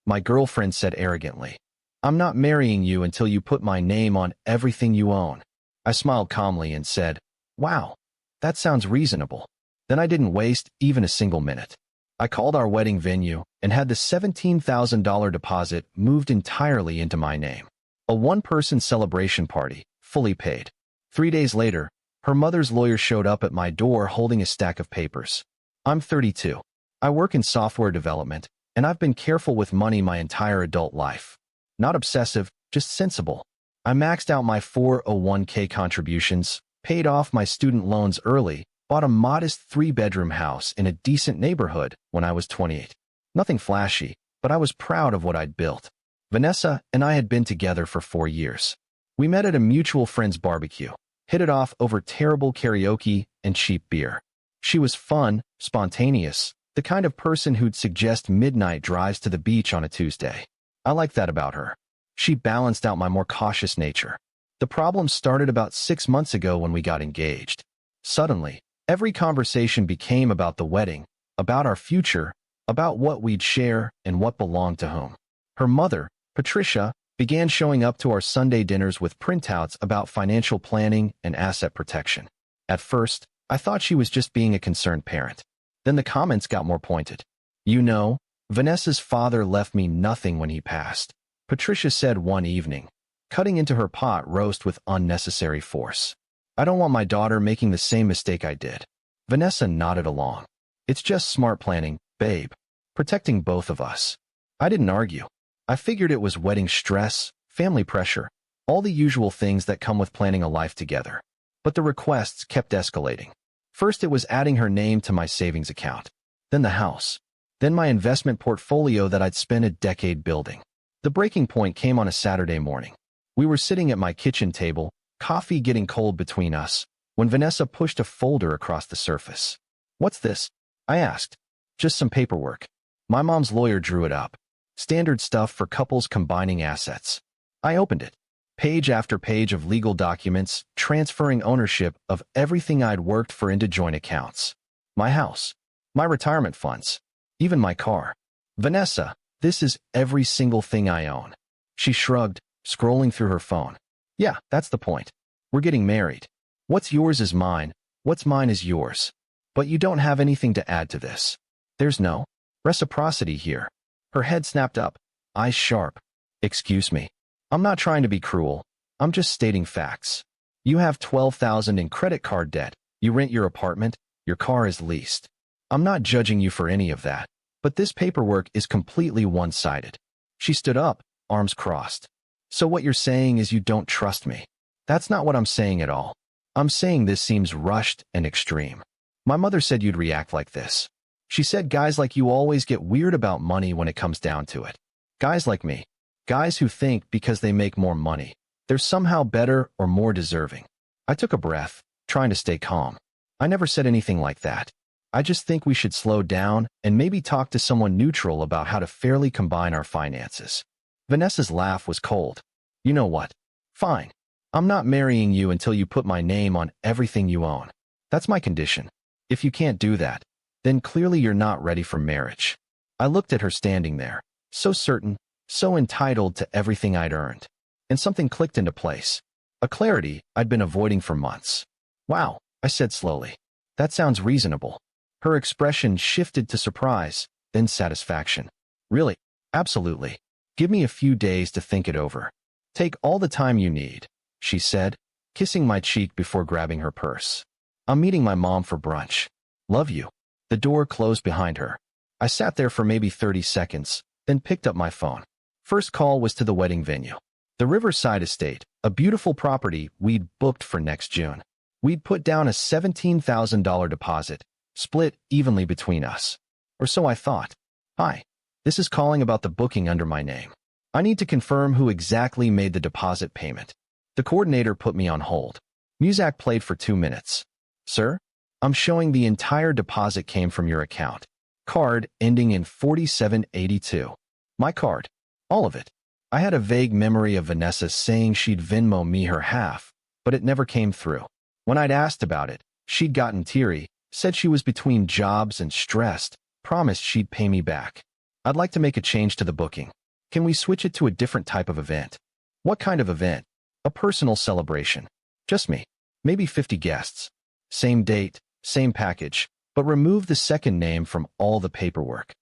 my girlfriend said arrogantly. I'm not marrying you until you put my name on everything you own. I smiled calmly and said, wow, that sounds reasonable. Then I didn't waste even a single minute. I called our wedding venue and had the $17,000 deposit moved entirely into my name. A one-person celebration party, fully paid. 3 days later, her mother's lawyer showed up at my door holding a stack of papers. I'm 32. I work in software development, and I've been careful with money my entire adult life. Not obsessive, just sensible. I maxed out my 401k contributions, paid off my student loans early, bought a modest 3-bedroom house in a decent neighborhood when I was 28. Nothing flashy, but I was proud of what I'd built. Vanessa and I had been together for 4 years. We met at a mutual friend's barbecue, hit it off over terrible karaoke and cheap beer. She was fun, spontaneous, the kind of person who'd suggest midnight drives to the beach on a Tuesday. I liked that about her. She balanced out my more cautious nature. The problem started about 6 months ago when we got engaged. Suddenly, every conversation became about the wedding, about our future, about what we'd share and what belonged to whom. Her mother, Patricia, began showing up to our Sunday dinners with printouts about financial planning and asset protection. At first, I thought she was just being a concerned parent. Then the comments got more pointed. You know, Vanessa's father left me nothing when he passed, Patricia said one evening, cutting into her pot roast with unnecessary force. I don't want my daughter making the same mistake I did. Vanessa nodded along. It's just smart planning, babe. Protecting both of us. I didn't argue. I figured it was wedding stress, family pressure, all the usual things that come with planning a life together. But the requests kept escalating. First, it was adding her name to my savings account. Then the house. Then my investment portfolio that I'd spent a decade building. The breaking point came on a Saturday morning. We were sitting at my kitchen table, coffee getting cold between us, when Vanessa pushed a folder across the surface. What's this? I asked. Just some paperwork. My mom's lawyer drew it up. Standard stuff for couples combining assets. I opened it. Page after page of legal documents transferring ownership of everything I'd worked for into joint accounts. My house. My retirement funds. Even my car. Vanessa, this is every single thing I own. She shrugged, scrolling through her phone. Yeah, that's the point. We're getting married. What's yours is mine, what's mine is yours. But you don't have anything to add to this. There's no reciprocity here. Her head snapped up, eyes sharp. Excuse me. I'm not trying to be cruel. I'm just stating facts. You have $12,000 in credit card debt. You rent your apartment. Your car is leased. I'm not judging you for any of that, but this paperwork is completely one-sided. She stood up, arms crossed. So what you're saying is you don't trust me. That's not what I'm saying at all. I'm saying this seems rushed and extreme. My mother said you'd react like this. She said guys like you always get weird about money when it comes down to it. Guys like me. Guys who think because they make more money, they're somehow better or more deserving. I took a breath, trying to stay calm. I never said anything like that. I just think we should slow down and maybe talk to someone neutral about how to fairly combine our finances. Vanessa's laugh was cold. You know what? Fine. I'm not marrying you until you put my name on everything you own. That's my condition. If you can't do that, then clearly you're not ready for marriage. I looked at her standing there, so certain, so entitled to everything I'd earned. And something clicked into place. A clarity I'd been avoiding for months. Wow, I said slowly. That sounds reasonable. Her expression shifted to surprise, then satisfaction. Really? Absolutely. Give me a few days to think it over. Take all the time you need, she said, kissing my cheek before grabbing her purse. I'm meeting my mom for brunch. Love you. The door closed behind her. I sat there for maybe 30 seconds, then picked up my phone. First call was to the wedding venue. The Riverside Estate, a beautiful property we'd booked for next June. We'd put down a $17,000 deposit, split evenly between us. Or so I thought. Hi, this is calling about the booking under my name. I need to confirm who exactly made the deposit payment. The coordinator put me on hold. Music played for 2 minutes. Sir, I'm showing the entire deposit came from your account. Card ending in 4782. My card. All of it. I had a vague memory of Vanessa saying she'd Venmo me her half, but it never came through. When I'd asked about it, she'd gotten teary, said she was between jobs and stressed, promised she'd pay me back. I'd like to make a change to the booking. Can we switch it to a different type of event? What kind of event? A personal celebration. Just me. Maybe 50 guests. Same date, same package, but remove the second name from all the paperwork.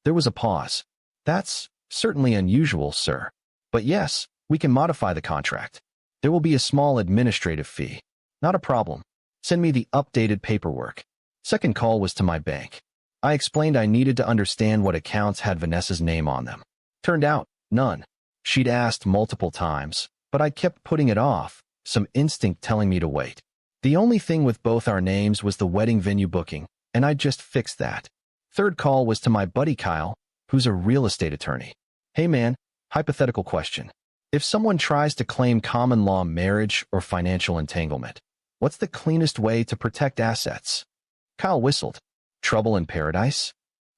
There was a pause. That's certainly unusual, sir. But yes, we can modify the contract. There will be a small administrative fee. Not a problem. Send me the updated paperwork. Second call was to my bank. I explained I needed to understand what accounts had Vanessa's name on them. Turned out, none. She'd asked multiple times, but I kept putting it off, some instinct telling me to wait. The only thing with both our names was the wedding venue booking, and I just fixed that. Third call was to my buddy Kyle, who's a real estate attorney. Hey man, hypothetical question. If someone tries to claim common law marriage or financial entanglement, what's the cleanest way to protect assets? Kyle whistled. Trouble in paradise?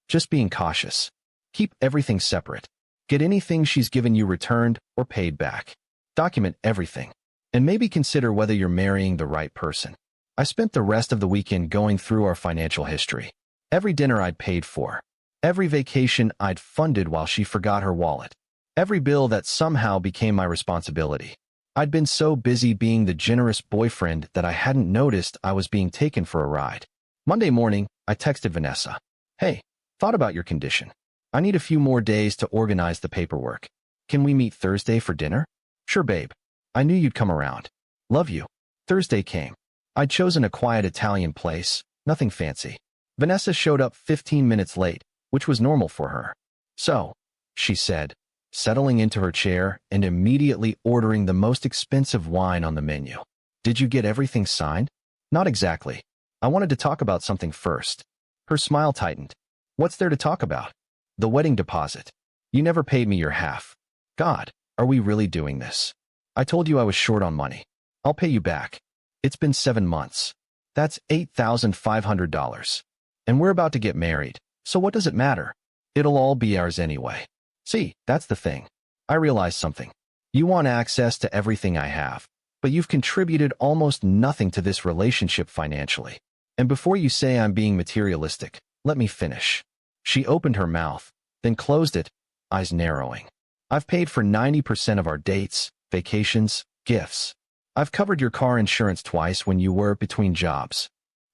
Just being cautious. Keep everything separate. Get anything she's given you returned or paid back. Document everything. And maybe consider whether you're marrying the right person. I spent the rest of the weekend going through our financial history. Every dinner I'd paid for. Every vacation I'd funded while she forgot her wallet. Every bill that somehow became my responsibility. I'd been so busy being the generous boyfriend that I hadn't noticed I was being taken for a ride. Monday morning, I texted Vanessa. Hey, thought about your condition. I need a few more days to organize the paperwork. Can we meet Thursday for dinner? Sure, babe. I knew you'd come around. Love you. Thursday came. I'd chosen a quiet Italian place, nothing fancy. Vanessa showed up 15 minutes late, which was normal for her. So, she said, settling into her chair and immediately ordering the most expensive wine on the menu. Did you get everything signed? Not exactly. I wanted to talk about something first. Her smile tightened. What's there to talk about? The wedding deposit. You never paid me your half. God, are we really doing this? I told you I was short on money. I'll pay you back. It's been 7 months. That's $8,500. And we're about to get married, so what does it matter? It'll all be ours anyway. See, that's the thing. I realized something. You want access to everything I have, but you've contributed almost nothing to this relationship financially. And before you say I'm being materialistic, let me finish. She opened her mouth, then closed it, eyes narrowing. I've paid for 90% of our dates, vacations, gifts. I've covered your car insurance twice when you were between jobs.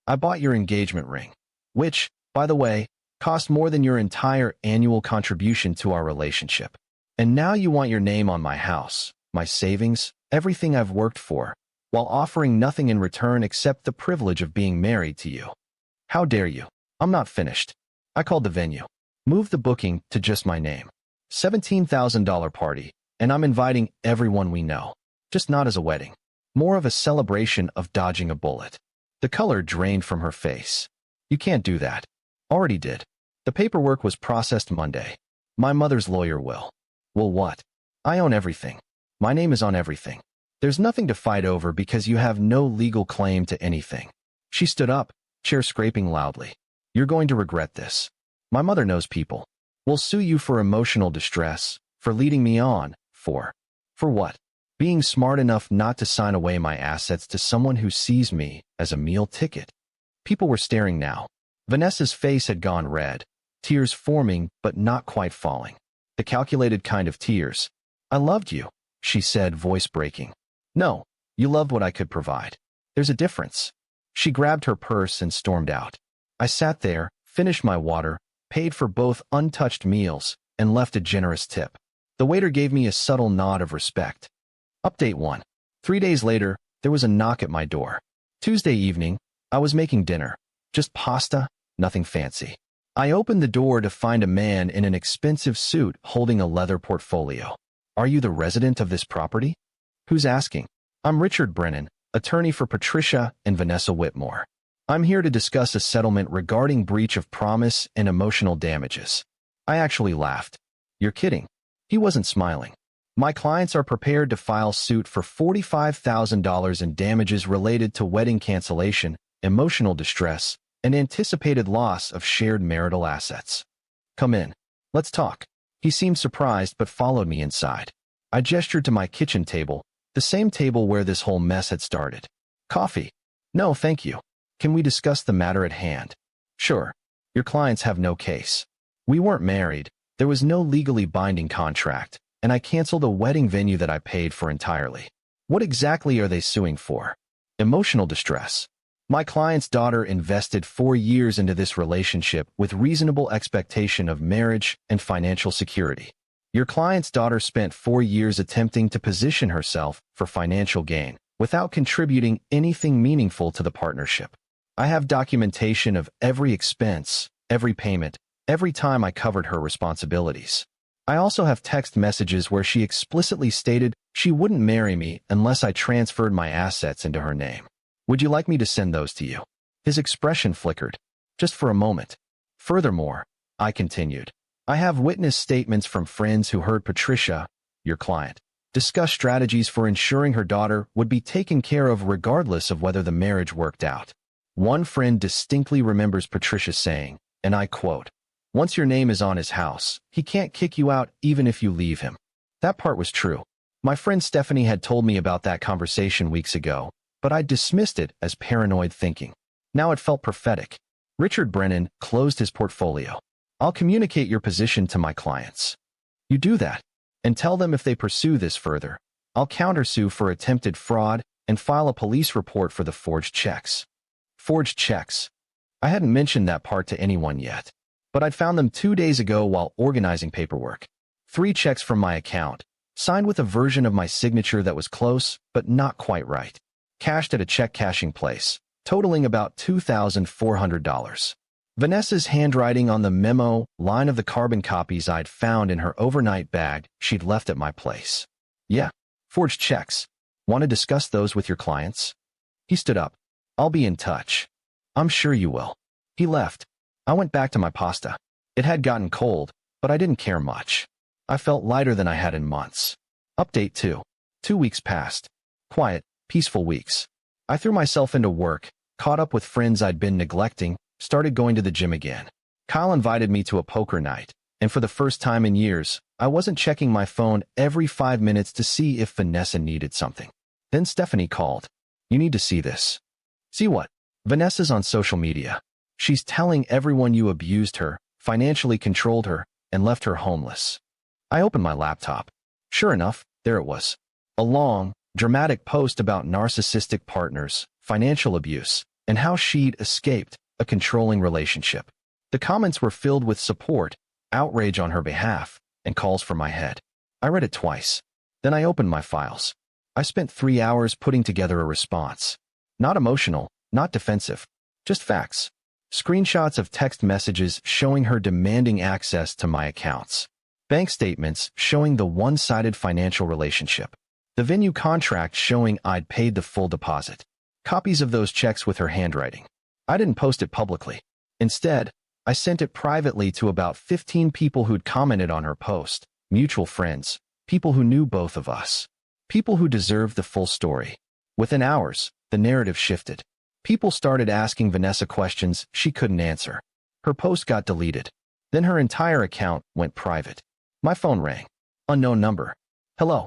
I bought your engagement ring, which, by the way, cost more than your entire annual contribution to our relationship. And now you want your name on my house, my savings, everything I've worked for, while offering nothing in return except the privilege of being married to you. How dare you? I'm not finished. I called the venue. Moved the booking to just my name. $17,000 party, and I'm inviting everyone we know. Just not as a wedding. More of a celebration of dodging a bullet. The color drained from her face. You can't do that. Already did. The paperwork was processed Monday. My mother's lawyer will. Will what? I own everything. My name is on everything. There's nothing to fight over because you have no legal claim to anything. She stood up, chair scraping loudly. You're going to regret this. My mother knows people. We'll sue you for emotional distress, for leading me on, for what? Being smart enough not to sign away my assets to someone who sees me as a meal ticket. People were staring now. Vanessa's face had gone red, tears forming but not quite falling. The calculated kind of tears. I loved you, she said, voice breaking. No, you loved what I could provide. There's a difference. She grabbed her purse and stormed out. I sat there, finished my water, paid for both untouched meals, and left a generous tip. The waiter gave me a subtle nod of respect. Update 1. 3 days later, there was a knock at my door. Tuesday evening, I was making dinner. Just pasta, nothing fancy. I opened the door to find a man in an expensive suit holding a leather portfolio. Are you the resident of this property? Who's asking? I'm Richard Brennan, attorney for Patricia and Vanessa Whitmore. I'm here to discuss a settlement regarding breach of promise and emotional damages. I actually laughed. You're kidding. He wasn't smiling. My clients are prepared to file suit for $45,000 in damages related to wedding cancellation, emotional distress, and anticipated loss of shared marital assets. Come in. Let's talk. He seemed surprised but followed me inside. I gestured to my kitchen table, the same table where this whole mess had started. Coffee? No, thank you. Can we discuss the matter at hand? Sure. Your clients have no case. We weren't married, There was no legally binding contract, and I canceled a wedding venue that I paid for entirely. What exactly are they suing for? Emotional distress. My client's daughter invested 4 years into this relationship with reasonable expectation of marriage and financial security. Your client's daughter spent 4 years attempting to position herself for financial gain without contributing anything meaningful to the partnership. I have documentation of every expense, every payment, every time I covered her responsibilities. I also have text messages where she explicitly stated she wouldn't marry me unless I transferred my assets into her name. Would you like me to send those to you? His expression flickered, just for a moment. Furthermore, I continued, I have witness statements from friends who heard Patricia, your client, discuss strategies for ensuring her daughter would be taken care of regardless of whether the marriage worked out. One friend distinctly remembers Patricia saying, and I quote, "Once your name is on his house, he can't kick you out even if you leave him." That part was true. My friend Stephanie had told me about that conversation weeks ago, but I dismissed it as paranoid thinking. Now it felt prophetic. Richard Brennan closed his portfolio. I'll communicate your position to my clients. You do that, and tell them if they pursue this further, I'll countersue for attempted fraud and file a police report for the forged checks. Forged checks. I hadn't mentioned that part to anyone yet, but I'd found them 2 days ago while organizing paperwork. 3 checks from my account, signed with a version of my signature that was close, but not quite right. Cashed at a check cashing place, totaling about $2,400. Vanessa's handwriting on the memo line of the carbon copies I'd found in her overnight bag she'd left at my place. Yeah, forged checks. Want to discuss those with your clients? He stood up. I'll be in touch. I'm sure you will. He left. I went back to my pasta. It had gotten cold, but I didn't care much. I felt lighter than I had in months. Update 2. 2 weeks passed. Quiet, peaceful weeks. I threw myself into work, caught up with friends I'd been neglecting, started going to the gym again. Kyle invited me to a poker night, and for the first time in years, I wasn't checking my phone every 5 minutes to see if Vanessa needed something. Then Stephanie called. You need to see this. See what? Vanessa's on social media. She's telling everyone you abused her, financially controlled her, and left her homeless. I opened my laptop. Sure enough, there it was. A long, dramatic post about narcissistic partners, financial abuse, and how she'd escaped a controlling relationship. The comments were filled with support, outrage on her behalf, and calls for my head. I read it twice. Then I opened my files. I spent 3 hours putting together a response. Not emotional, not defensive, just facts. Screenshots of text messages showing her demanding access to my accounts. Bank statements showing the one-sided financial relationship. The venue contract showing I'd paid the full deposit. Copies of those checks with her handwriting. I didn't post it publicly. Instead, I sent it privately to about 15 people who'd commented on her post, mutual friends, people who knew both of us, people who deserved the full story. Within hours, the narrative shifted. People started asking Vanessa questions she couldn't answer. Her post got deleted. Then her entire account went private. My phone rang. Unknown number. Hello.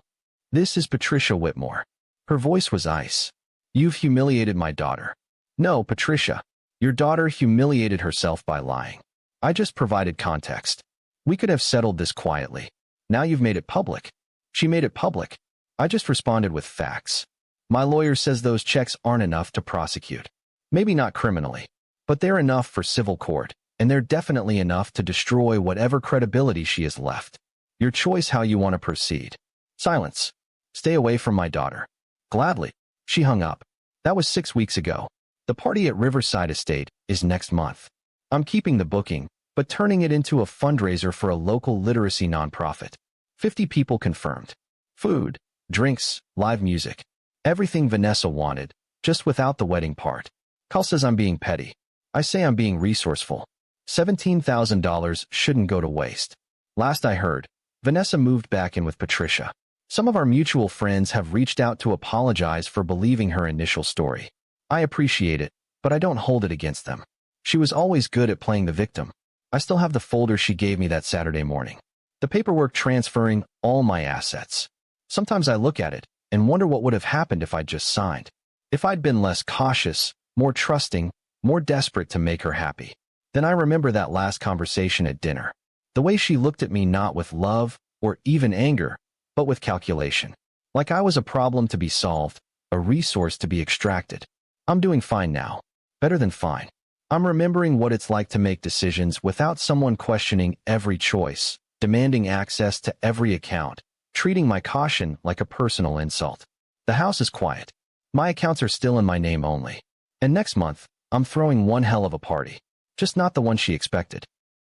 This is Patricia Whitmore. Her voice was ice. You've humiliated my daughter. No, Patricia. Your daughter humiliated herself by lying. I just provided context. We could have settled this quietly. Now you've made it public. She made it public. I just responded with facts. My lawyer says those checks aren't enough to prosecute. Maybe not criminally, but they're enough for civil court, and they're definitely enough to destroy whatever credibility she has left. Your choice how you want to proceed. Silence. Stay away from my daughter. Gladly. She hung up. That was 6 weeks ago. The party at Riverside Estate is next month. I'm keeping the booking, but turning it into a fundraiser for a local literacy nonprofit. 50 people confirmed. Food, drinks, live music. Everything Vanessa wanted, just without the wedding part. Carl says I'm being petty. I say I'm being resourceful. $17,000 shouldn't go to waste. Last I heard, Vanessa moved back in with Patricia. Some of our mutual friends have reached out to apologize for believing her initial story. I appreciate it, but I don't hold it against them. She was always good at playing the victim. I still have the folder she gave me that Saturday morning. The paperwork transferring all my assets. Sometimes I look at it and wonder what would have happened if I'd just signed. If I'd been less cautious, more trusting, more desperate to make her happy. Then I remember that last conversation at dinner. The way she looked at me not with love or even anger, but with calculation. Like I was a problem to be solved, a resource to be extracted. I'm doing fine now. Better than fine. I'm remembering what it's like to make decisions without someone questioning every choice, demanding access to every account, treating my caution like a personal insult. The house is quiet. My accounts are still in my name only. And next month, I'm throwing one hell of a party. Just not the one she expected.